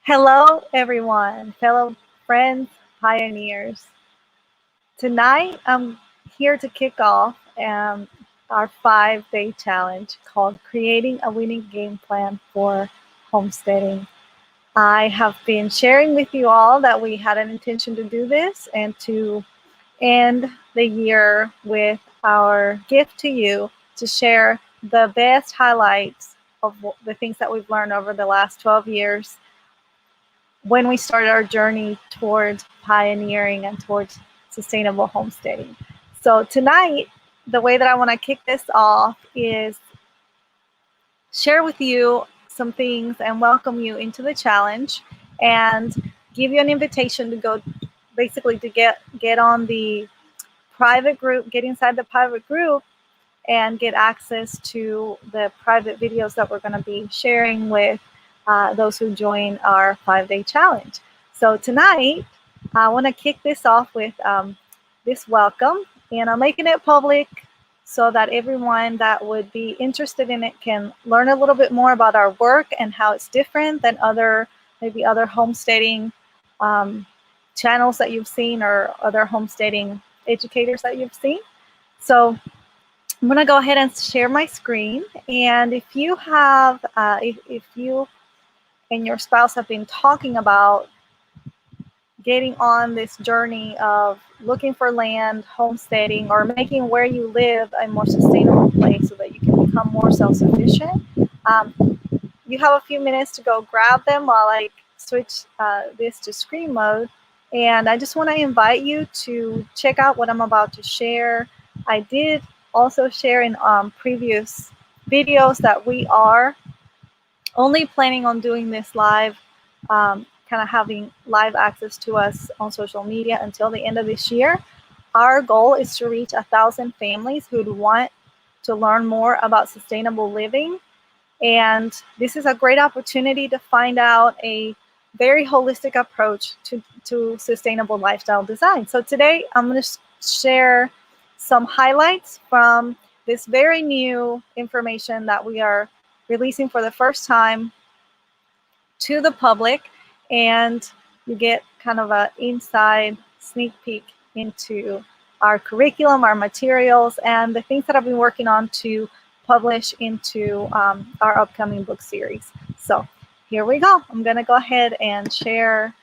Hello, everyone, fellow friends, pioneers. Tonight, I'm here to kick off our 5-day challenge called Creating a Winning Game Plan for Homesteading. I have been sharing with you all that we had an intention to do this and to end the year with our gift to you to share the best highlights of the things that we've learned over the last 12 years when we started our journey towards pioneering and towards sustainable homesteading. So tonight, the way that I want to kick this off is share with you some things and welcome you into the challenge and give you an invitation to go basically to get on the private group, get inside the private group and get access to the private videos that we're going to be sharing with those who join our 5-day challenge. So tonight, I want to kick this off with this welcome, and I'm making it public so that everyone that would be interested in it can learn a little bit more about our work and how it's different than maybe other homesteading channels that you've seen or other homesteading educators that you've seen. So I'm going to go ahead and share my screen. And if you have, if you and your spouse have been talking about getting on this journey of looking for land, homesteading, or making where you live a more sustainable place so that you can become more self-sufficient, you have a few minutes to go grab them while I switch this to screen mode. And I just want to invite you to check out what I'm about to share. I did also share in previous videos that we are only planning on doing this live, kind of having live access to us on social media until the end of this year. Our goal is to reach 1,000 families who'd want to learn more about sustainable living. And this is a great opportunity to find out a very holistic approach to sustainable lifestyle design. So today I'm going to share some highlights from this very new information that we are releasing for the first time to the public, and you get kind of an inside sneak peek into our curriculum, our materials, and the things that I've been working on to publish into our upcoming book series. So here we go. I'm going to go ahead and share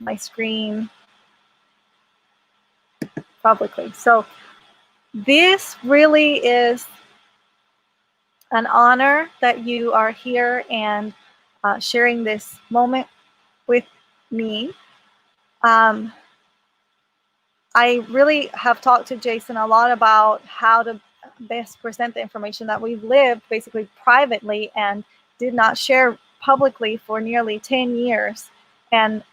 my screen publicly. So this really is an honor that you are here and sharing this moment with me. I really have talked to Jason a lot about how to best present the information that we've lived basically privately and did not share publicly for nearly 10 years. And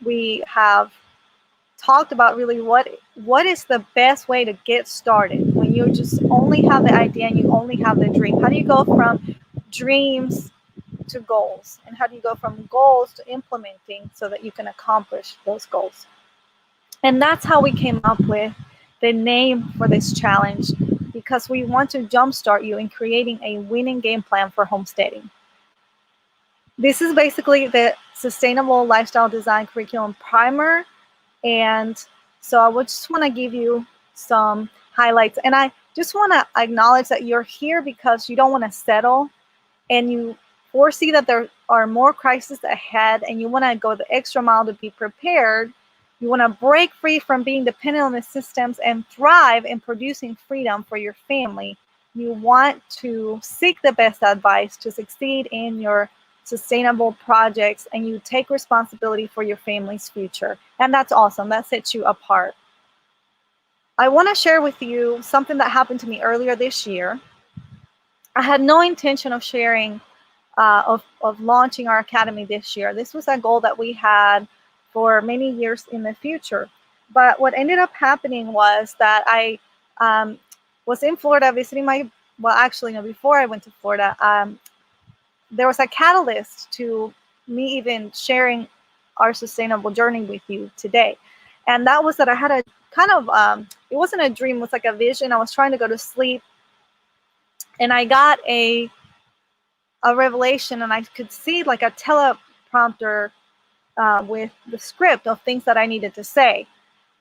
we have talked about really what is the best way to get started when you just only have the idea and you only have the dream. How do you go from dreams to goals, and how do you go from goals to implementing so that you can accomplish those goals? And that's how we came up with the name for this challenge, because we want to jumpstart you in creating a winning game plan for homesteading. This is basically the Sustainable Lifestyle Design Curriculum Primer. And so I would just want to give you some highlights. And I just want to acknowledge that you're here because you don't want to settle and you foresee that there are more crises ahead and you want to go the extra mile to be prepared. You want to break free from being dependent on the systems and thrive in producing freedom for your family. You want to seek the best advice to succeed in your sustainable projects, and you take responsibility for your family's future. And that's awesome. That sets you apart. I want to share with you something that happened to me earlier this year. I had no intention of sharing, of launching our academy this year. This was a goal that we had for many years in the future. But what ended up happening was that I was in Florida visiting before I went to Florida, there was a catalyst to me even sharing our sustainable journey with you today. And that was that I had a kind of, it wasn't a dream, it was like a vision. I was trying to go to sleep and I got a revelation, and I could see like a prompter with the script of things that I needed to say.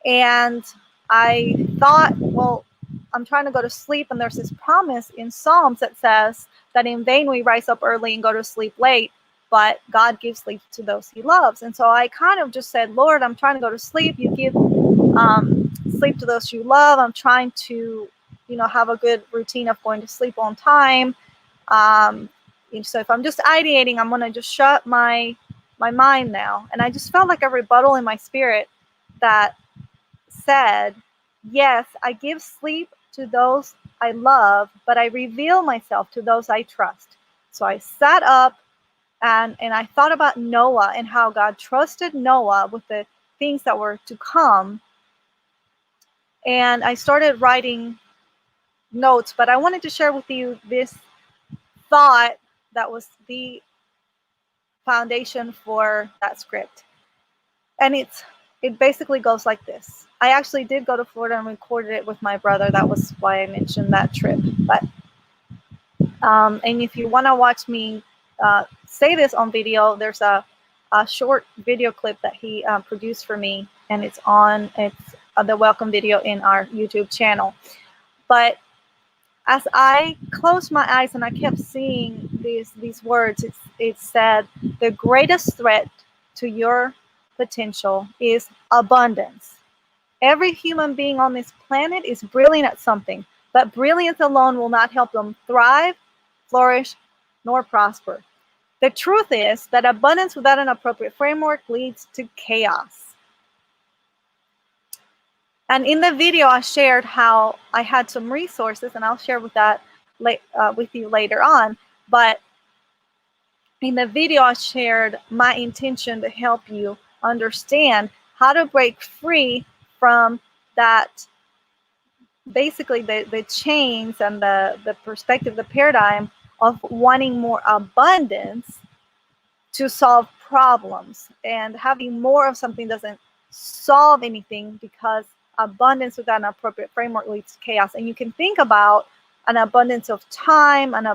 And I thought, well, I'm trying to go to sleep, and there's this promise in Psalms that says that in vain we rise up early and go to sleep late, but God gives sleep to those he loves. And so I kind of just said, Lord, I'm trying to go to sleep. You give sleep to those you love. I'm trying to, have a good routine of going to sleep on time. So if I'm just ideating, I'm going to just shut my mind now. And I just felt like a rebuttal in my spirit that said, yes, I give sleep to those I love, but I reveal myself to those I trust. So I sat up and I thought about Noah and how God trusted Noah with the things that were to come. And I started writing notes, but I wanted to share with you this thought that was the foundation for that script. And it basically goes like this. I actually did go to Florida and recorded it with my brother. That was why I mentioned that trip. But and if you want to watch me say this on video, there's a short video clip that he produced for me, and it's the welcome video in our YouTube channel. But as I closed my eyes and I kept seeing these words, it said, the greatest threat to your potential is abundance. Every human being on this planet is brilliant at something, but brilliance alone will not help them thrive, flourish, nor prosper. The truth is that abundance without an appropriate framework leads to chaos. And in the video, I shared how I had some resources, and I'll share with you later on. But in the video, I shared my intention to help you understand how to break free from that, basically the chains and the perspective, the paradigm of wanting more abundance to solve problems. And having more of something doesn't solve anything, because abundance without an appropriate framework leads to chaos. And you can think about an abundance of time in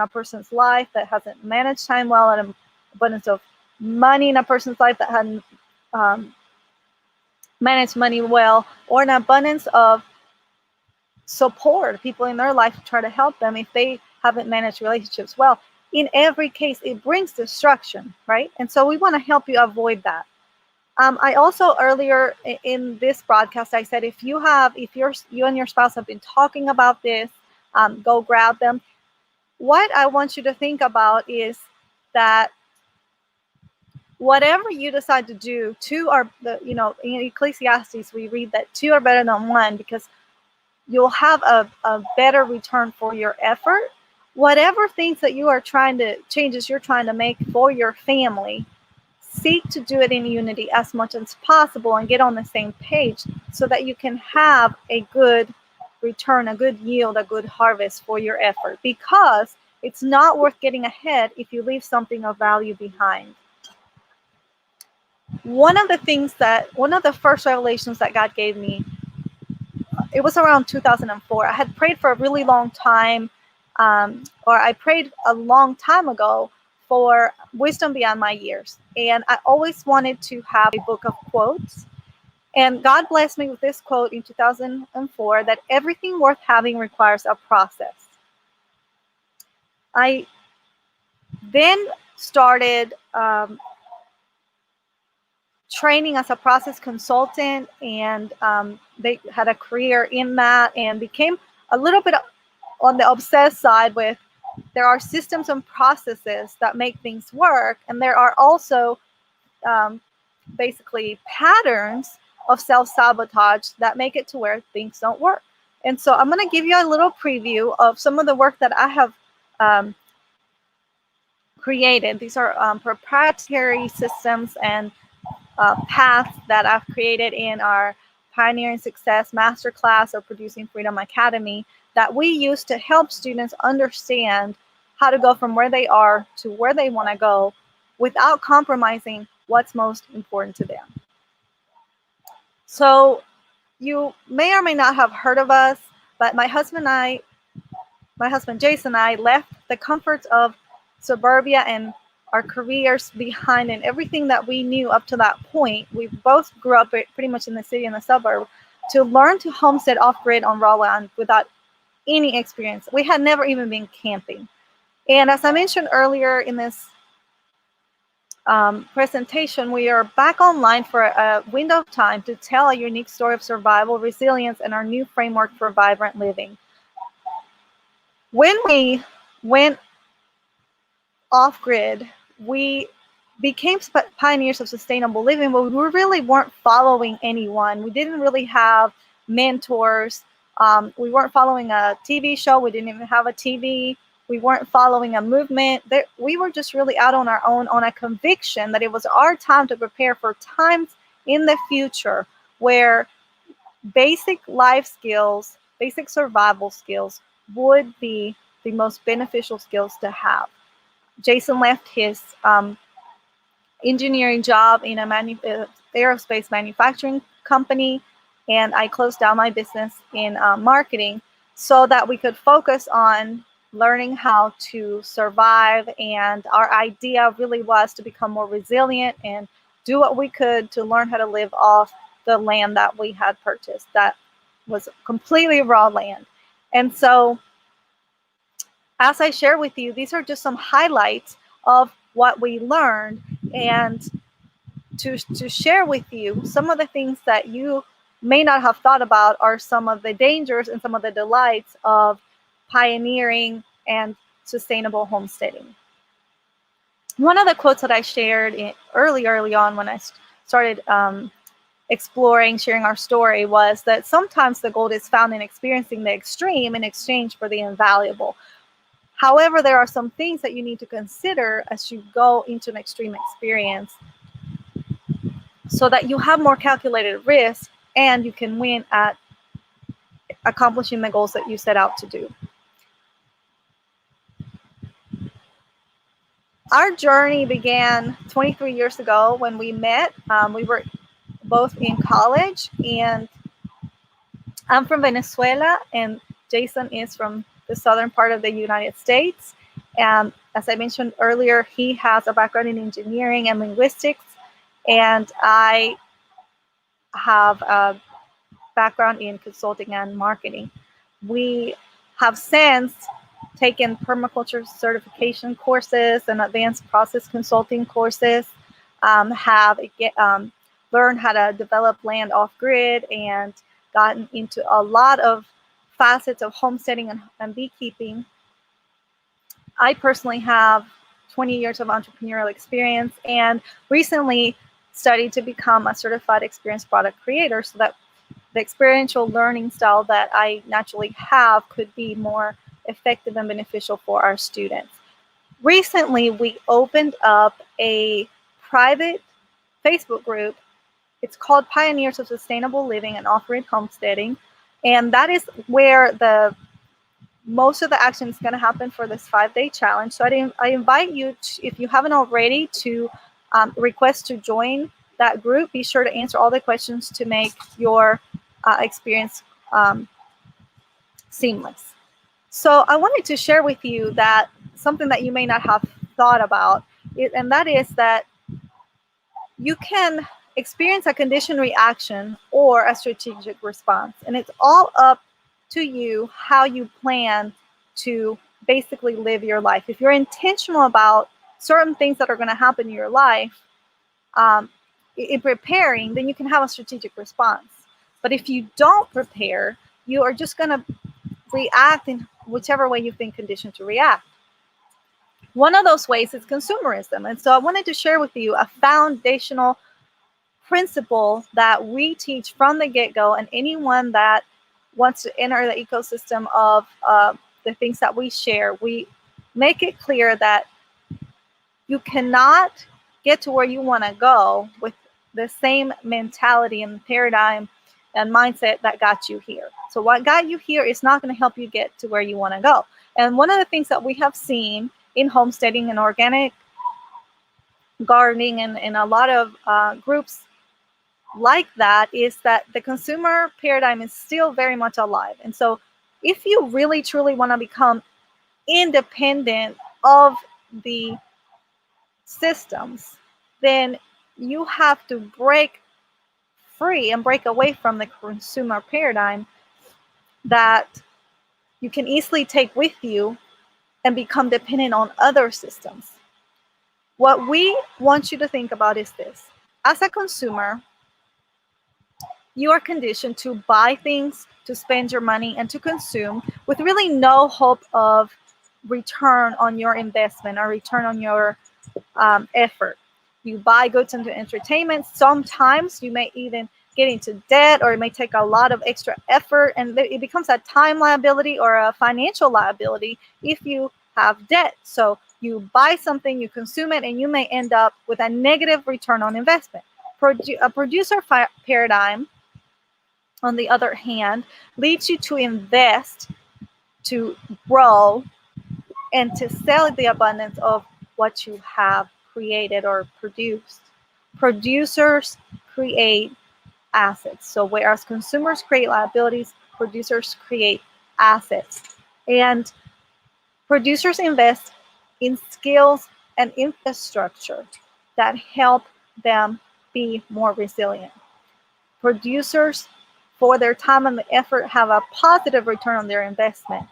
a person's life that hasn't managed time well, and an abundance of money in a person's life that hadn't managed money well, or an abundance of support, people in their life to try to help them if they haven't managed relationships well. In every case, it brings destruction, right? And so we want to help you avoid that. I also earlier in this broadcast, I said, if you and your spouse have been talking about this, go grab them. What I want you to think about is that whatever you decide to do, in Ecclesiastes, we read that two are better than one, because you'll have a better return for your effort. Whatever things that changes you're trying to make for your family, seek to do it in unity as much as possible and get on the same page, so that you can have a good return, a good yield, a good harvest for your effort. Because it's not worth getting ahead if you leave something of value behind. One of the first revelations that God gave me, it was around 2004. I had prayed for a really long time, or I prayed a long time ago for wisdom beyond my years. And I always wanted to have a book of quotes. And God blessed me with this quote in 2004, that everything worth having requires a process. I then started training as a process consultant, and they had a career in that, and became a little bit on the obsessed side with, there are systems and processes that make things work, and there are also basically patterns of self-sabotage that make it to where things don't work. And so I'm going to give you a little preview of some of the work that I have created. These are proprietary systems and paths that I've created in our Pioneering Success Masterclass or Producing Freedom Academy, that we use to help students understand how to go from where they are to where they want to go without compromising what's most important to them. So you may or may not have heard of us, but my husband Jason and I left the comforts of suburbia and our careers behind, and everything that we knew up to that point. We both grew up pretty much in the city and the suburb, to learn to homestead off-grid on raw land without any experience. We had never even been camping. And as I mentioned earlier in this presentation, we are back online for a window of time to tell a unique story of survival, resilience, and our new framework for vibrant living. When we went off-grid, we became pioneers of sustainable living, but we really weren't following anyone. We didn't really have mentors. We weren't following a TV show. We didn't even have a TV. We weren't following a movement. We were just really out on our own, on a conviction that it was our time to prepare for times in the future where basic life skills, basic survival skills would be the most beneficial skills to have. Jason left his engineering job in a aerospace manufacturing company, and I closed down my business in marketing so that we could focus on learning how to survive. And our idea really was to become more resilient and do what we could to learn how to live off the land that we had purchased. That was completely raw land. And so, as I share with you, these are just some highlights of what we learned, and to share with you some of the things that you may not have thought about are some of the dangers and some of the delights of pioneering and sustainable homesteading. One of the quotes that I shared early on when I started exploring, sharing our story, was that sometimes the gold is found in experiencing the extreme in exchange for the invaluable. However, there are some things that you need to consider as you go into an extreme experience so that you have more calculated risk and you can win at accomplishing the goals that you set out to do. Our journey began 23 years ago when we met. We were both in college, and I'm from Venezuela, and Jason is from the southern part of the United States. And as I mentioned earlier, he has a background in engineering and linguistics, and I have a background in consulting and marketing. We have since taken permaculture certification courses and advanced process consulting courses, have learned how to develop land off-grid, and gotten into a lot of facets of homesteading and beekeeping. I personally have 20 years of entrepreneurial experience, and recently studied to become a certified experienced product creator so that the experiential learning style that I naturally have could be more effective and beneficial for our students. Recently, we opened up a private Facebook group. It's called Pioneers of Sustainable Living and Off-Grid Homesteading, and that is where most of the action is going to happen for this 5-day challenge. So I invite you, if you haven't already, to request to join that group. Be sure to answer all the questions to make your experience seamless. So I wanted to share with you that something that you may not have thought about, and that is that you can experience a conditioned reaction or a strategic response. And it's all up to you how you plan to basically live your life. If you're intentional about certain things that are going to happen in your life, in preparing, then you can have a strategic response. But if you don't prepare, you are just going to react in whichever way you've been conditioned to react. One of those ways is consumerism. And so I wanted to share with you a foundational principle that we teach from the get-go, and anyone that wants to enter the ecosystem of the things that we share, we make it clear that you cannot get to where you want to go with the same mentality and paradigm and mindset that got you here. So what got you here is not going to help you get to where you want to go. And one of the things that we have seen in homesteading and organic gardening and a lot of groups like that is that the consumer paradigm is still very much alive. And so if you really truly want to become independent of the systems, then you have to break free and break away from the consumer paradigm that you can easily take with you and become dependent on other systems. What we want you to think about is this. As a consumer, you are conditioned to buy things, to spend your money, and to consume with really no hope of return on your investment or return on your effort. You buy goods into entertainment. Sometimes you may even get into debt, or it may take a lot of extra effort, and it becomes a time liability or a financial liability if you have debt. So you buy something, you consume it, and you may end up with a negative return on investment. A producer paradigm, on the other hand, leads you to invest, to grow, and to sell the abundance of what you have created or produced. Producers create assets. So whereas consumers create liabilities, producers create assets. And producers invest in skills and infrastructure that help them be more resilient. Producers, for their time and the effort, have a positive return on their investment.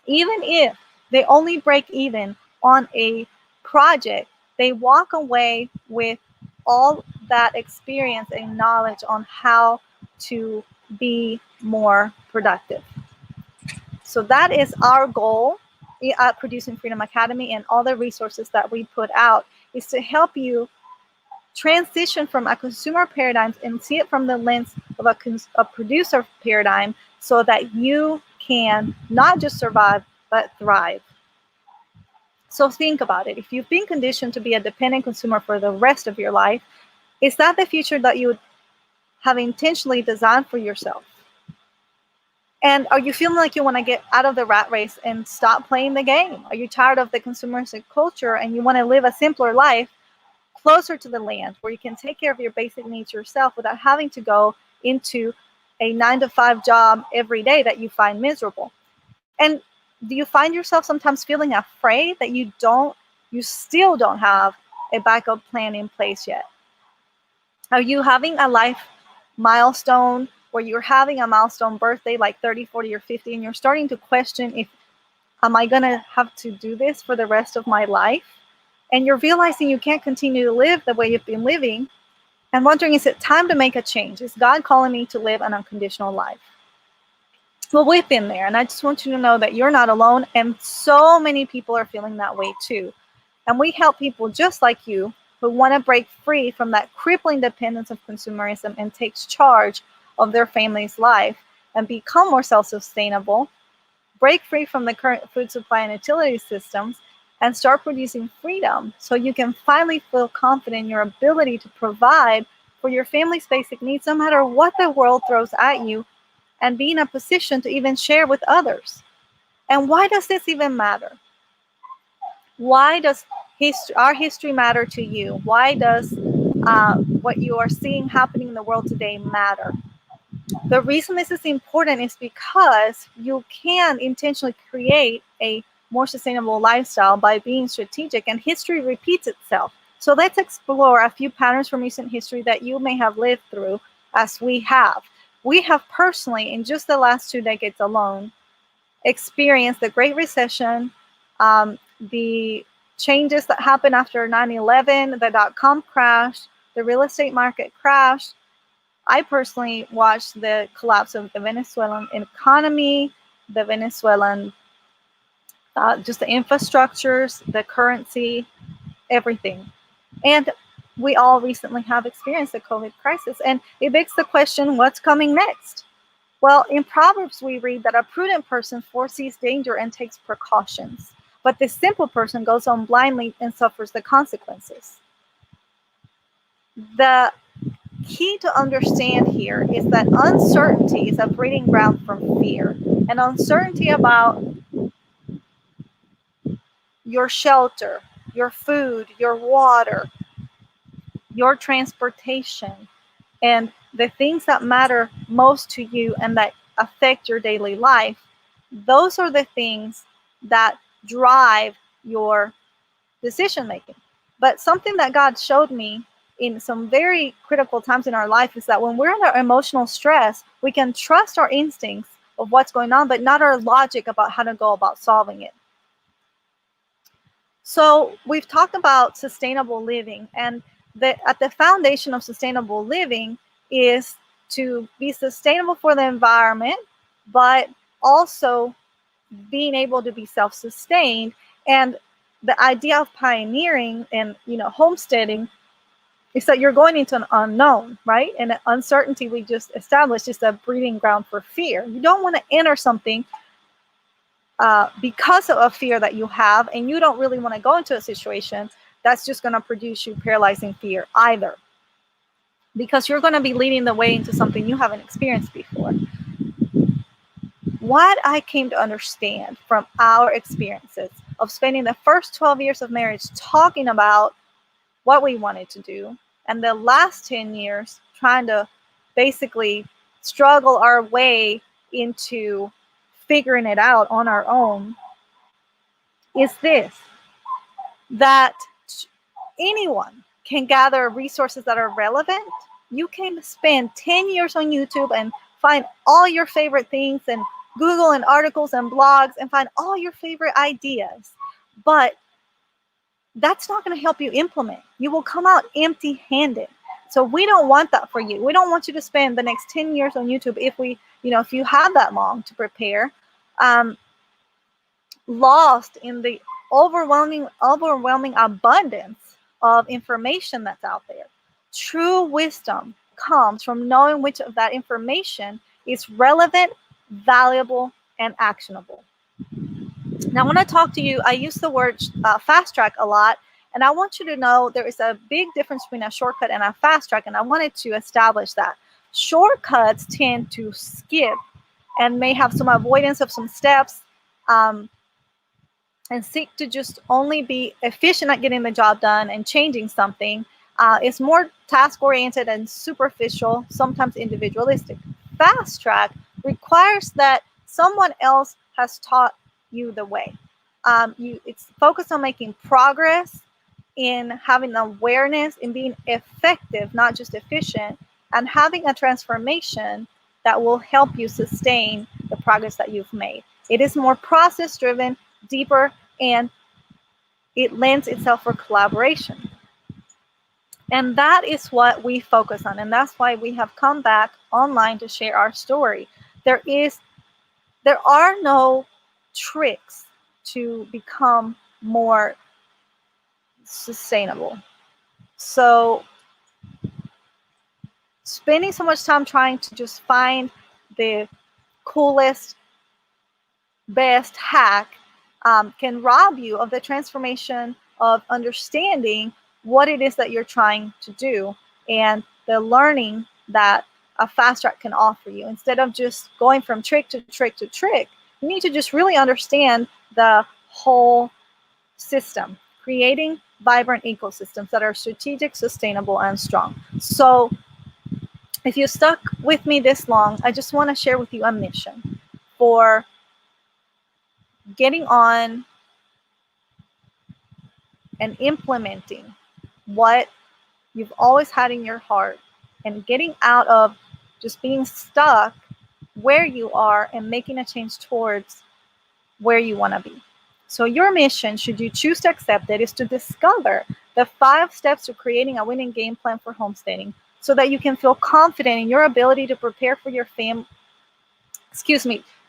Even if they only break even on a project, they walk away with all that experience and knowledge on how to be more productive. So that is our goal at Producing Freedom Academy, and all the resources that we put out is to help you transition from a consumer paradigm and see it from the lens of a producer paradigm, so that you can not just survive, but thrive. So think about it. If you've been conditioned to be a dependent consumer for the rest of your life, is that the future that you would have intentionally designed for yourself? And are you feeling like you want to get out of the rat race and stop playing the game? Are you tired of the consumeristic culture and you want to live a simpler life closer to the land, where you can take care of your basic needs yourself without having to go into a 9-to-5 job every day that you find miserable? And do you find yourself sometimes feeling afraid that you still don't have a backup plan in place yet? Are you having a life milestone where you're having a milestone birthday like 30, 40, or 50, and you're starting to question, if am I going to have to do this for the rest of my life? And you're realizing you can't continue to live the way you've been living, and wondering, is it time to make a change? Is God calling me to live an unconditional life? Well, we've been there, and I just want you to know that you're not alone, and so many people are feeling that way too. And we help people just like you who want to break free from that crippling dependence of consumerism and takes charge of their family's life and become more self-sustainable, break free from the current food supply and utility systems, and start producing freedom, so you can finally feel confident in your ability to provide for your family's basic needs no matter what the world throws at you, and be in a position to even share with others. And why does this even matter? Why does our history matter to you? Why does what you are seeing happening in the world today matter? The reason this is important is because you can intentionally create a more sustainable lifestyle by being strategic, and history repeats itself. So let's explore a few patterns from recent history that you may have lived through, as we have. We have personally, in just the last 2 decades alone, experienced the Great Recession, the changes that happened after 9/11, the dot-com crash, the real estate market crash. I personally watched the collapse of the Venezuelan economy, the Venezuelan, just the infrastructures, the currency, everything. And we all recently have experienced the COVID crisis. And it begs the question, what's coming next? Well, in Proverbs, we read that a prudent person foresees danger and takes precautions, but the simple person goes on blindly and suffers the consequences. The key to understand here is that uncertainty is a breeding ground for fear, and uncertainty about your shelter, your food, your water, your transportation, and the things that matter most to you and that affect your daily life. Those are the things that drive your decision making. But something that God showed me in some very critical times in our life is that when we're under emotional stress, we can trust our instincts of what's going on, but not our logic about how to go about solving it. So we've talked about sustainable living, and at the foundation of sustainable living is to be sustainable for the environment, but also being able to be self-sustained. And the idea of pioneering and homesteading is that you're going into an unknown, right? And the uncertainty we just established is a breeding ground for fear. You don't want to enter something because of a fear that you have, and you don't really want to go into a situation that's just going to produce you paralyzing fear either, because you're going to be leading the way into something you haven't experienced before. What I came to understand from our experiences of spending the first 12 years of marriage talking about what we wanted to do, and the last 10 years trying to basically struggle our way into figuring it out on our own, is this: that anyone can gather resources that are relevant. You can spend 10 years on YouTube and find all your favorite things, and Google and articles and blogs and find all your favorite ideas. But that's not going to help you implement. You will come out empty-handed. So we don't want that for you. We don't want you to spend the next 10 years on YouTube if you have that long to prepare, lost in the overwhelming abundance of information that's out there. True wisdom comes from knowing which of that information is relevant, valuable, and actionable. Now, when I talk to you, I use the word fast track a lot, and I want you to know there is a big difference between a shortcut and a fast track, and I wanted to establish that. Shortcuts tend to skip and may have some avoidance of some steps, and seek to just only be efficient at getting the job done and changing something. It's more task-oriented and superficial, sometimes individualistic. Fast track requires that someone else has taught you the way. It's focused on making progress, in having awareness, in being effective, not just efficient, and having a transformation that will help you sustain the progress that you've made. It is more process-driven, deeper, and it lends itself for collaboration. And that is what we focus on, and that's why we have come back online to share our story. There are no tricks to become more sustainable. So spending so much time trying to just find the coolest, best hack can rob you of the transformation of understanding what it is that you're trying to do and the learning that a fast track can offer you. Instead of just going from trick to trick to trick, you need to just really understand the whole system, creating vibrant ecosystems that are strategic, sustainable, and strong. So if you stuck with me this long, I just want to share with you a mission for getting on and implementing what you've always had in your heart, and getting out of just being stuck where you are and making a change towards where you want to be. So your mission, should you choose to accept it, is to discover the 5 steps to creating a winning game plan for homesteading, so that you can feel confident in your ability to prepare for your family.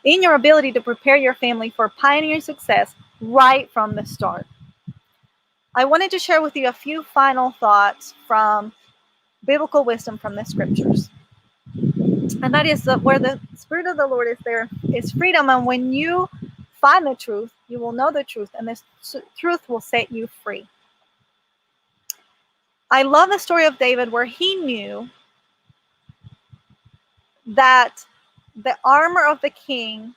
In your ability to prepare your family for pioneering success right from the start. I wanted to share with you a few final thoughts from biblical wisdom from the scriptures. And that is that where the Spirit of the Lord is, there is freedom. And when you find the truth, you will know the truth, and this truth will set you free. I love the story of David, where he knew that the armor of the king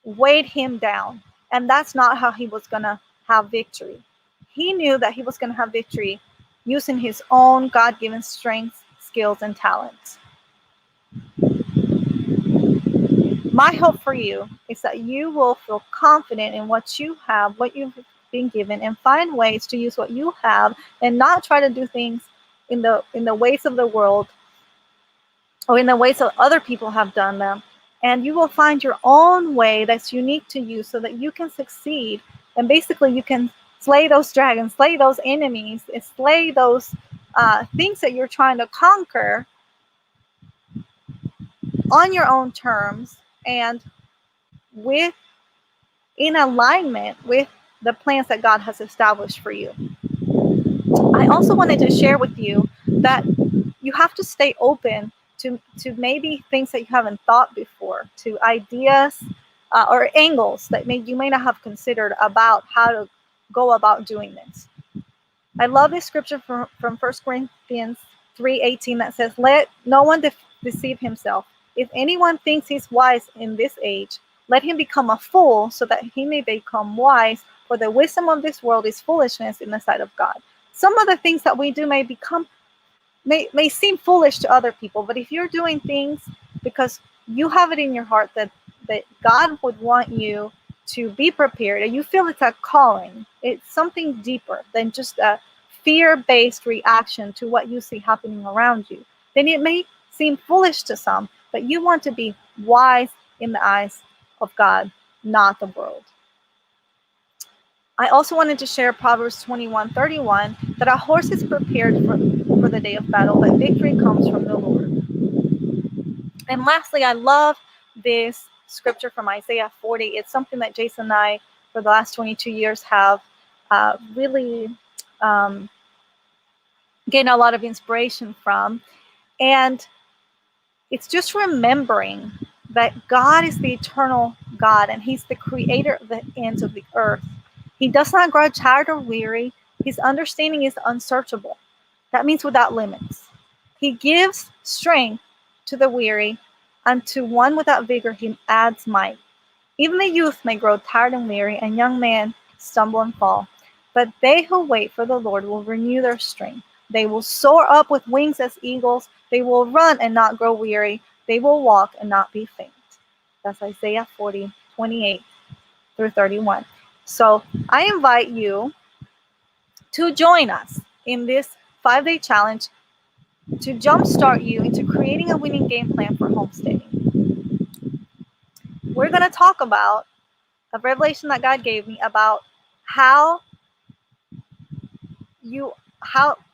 weighed him down, and that's not how he was going to have victory. He knew that he was going to have victory using his own God-given strengths, skills, and talents. My hope for you is that you will feel confident in what you have, what you've been given and find ways to use what you have and not try to do things in the ways of the world or in the ways that other people have done them. And you will find your own way that's unique to you so that you can succeed. And basically you can slay those dragons, slay those enemies, slay those things that you're trying to conquer on your own terms and with in alignment with the plans that God has established for you. I also wanted to share with you that you have to stay open to maybe things that you haven't thought before, to ideas or angles that you may not have considered about how to go about doing this. I love this scripture from 1 Corinthians 3:18 that says, "Let no one deceive himself. If anyone thinks he's wise in this age, let him become a fool so that he may become wise, for the wisdom of this world is foolishness in the sight of God." Some of the things that we do may seem foolish to other people, but if you're doing things because you have it in your heart that God would want you to be prepared, and you feel it's a calling, it's something deeper than just a fear-based reaction to what you see happening around you, then it may seem foolish to some, but you want to be wise in the eyes of God, not the world. I also wanted to share Proverbs 21:31, that a horse is prepared for the day of battle, but victory comes from the Lord. And lastly, I love this scripture from Isaiah 40. It's something that Jason and I, for the last 22 years, have really gained a lot of inspiration from. And it's just remembering that God is the eternal God, and he's the creator of the ends of the earth. He does not grow tired or weary. His understanding is unsearchable. That means without limits. He gives strength to the weary, and to one without vigor he adds might. Even the youth may grow tired and weary, and young men stumble and fall. But they who wait for the Lord will renew their strength. They will soar up with wings as eagles. They will run and not grow weary. They will walk and not be faint. That's Isaiah 40:28-31. So I invite you to join us in this 5-day challenge to jumpstart you into creating a winning game plan for homesteading. We're going to talk about a revelation that God gave me about how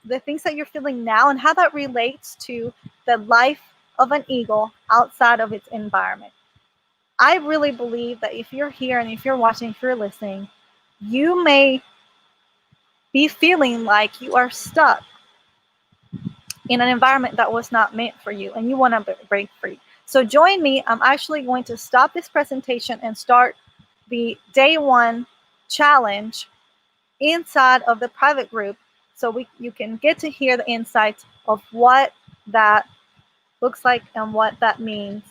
the things that you're feeling now and how that relates to the life of an eagle outside of its environment. I really believe that if you're here and if you're watching, if you're listening, you may be feeling like you are stuck in an environment that was not meant for you and you want to break free. So join me. I'm actually going to stop this presentation and start the day 1 challenge inside of the private group, so you can get to hear the insights of what that looks like and what that means.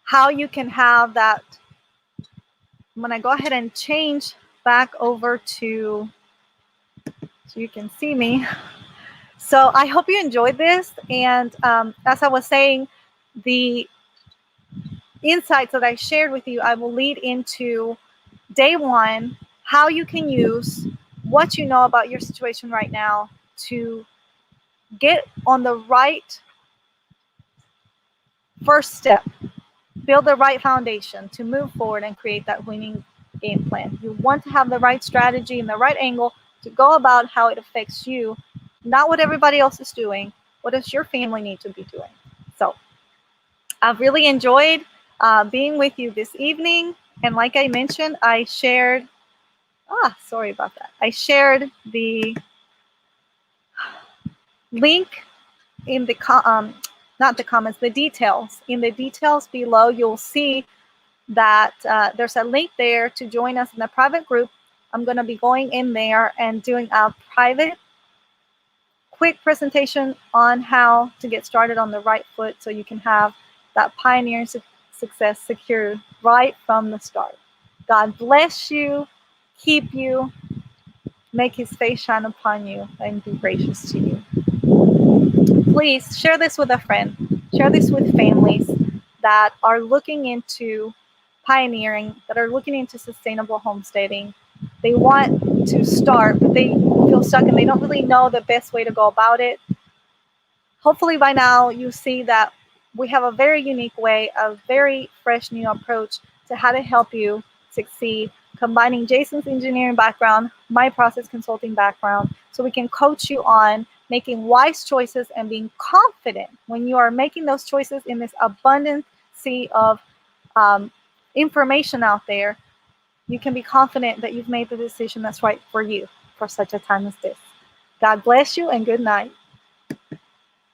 How you can have that. I'm going to go ahead and change back over to so you can see me. So I hope you enjoyed this. And as I was saying, the insights that I shared with you, I will lead into day 1, how you can use what you know about your situation right now to get on the right first step, build the right foundation to move forward and create that winning game plan. You want to have the right strategy and the right angle to go about how it affects you, not what everybody else is doing. What does your family need to be doing? So I've really enjoyed being with you this evening. And like I mentioned, I shared, sorry about that. I shared the link in the, not the comments, the details. In the details below, you'll see that there's a link there to join us in the private group. I'm going to be going in there and doing a private quick presentation on how to get started on the right foot so you can have that pioneering success secured right from the start. God bless you, keep you, make his face shine upon you, and be gracious to you. Please share this with a friend. Share this with families that are looking into pioneering, that are looking into sustainable homesteading. They want to start, but they feel stuck and they don't really know the best way to go about it. Hopefully by now you see that we have a very unique way, a very fresh new approach to how to help you succeed, combining Jason's engineering background, my process consulting background, so we can coach you on making wise choices and being confident when you are making those choices in this abundant sea of um, information out there. You can be confident that you've made the decision that's right for you for such a time as this. God bless you and good night.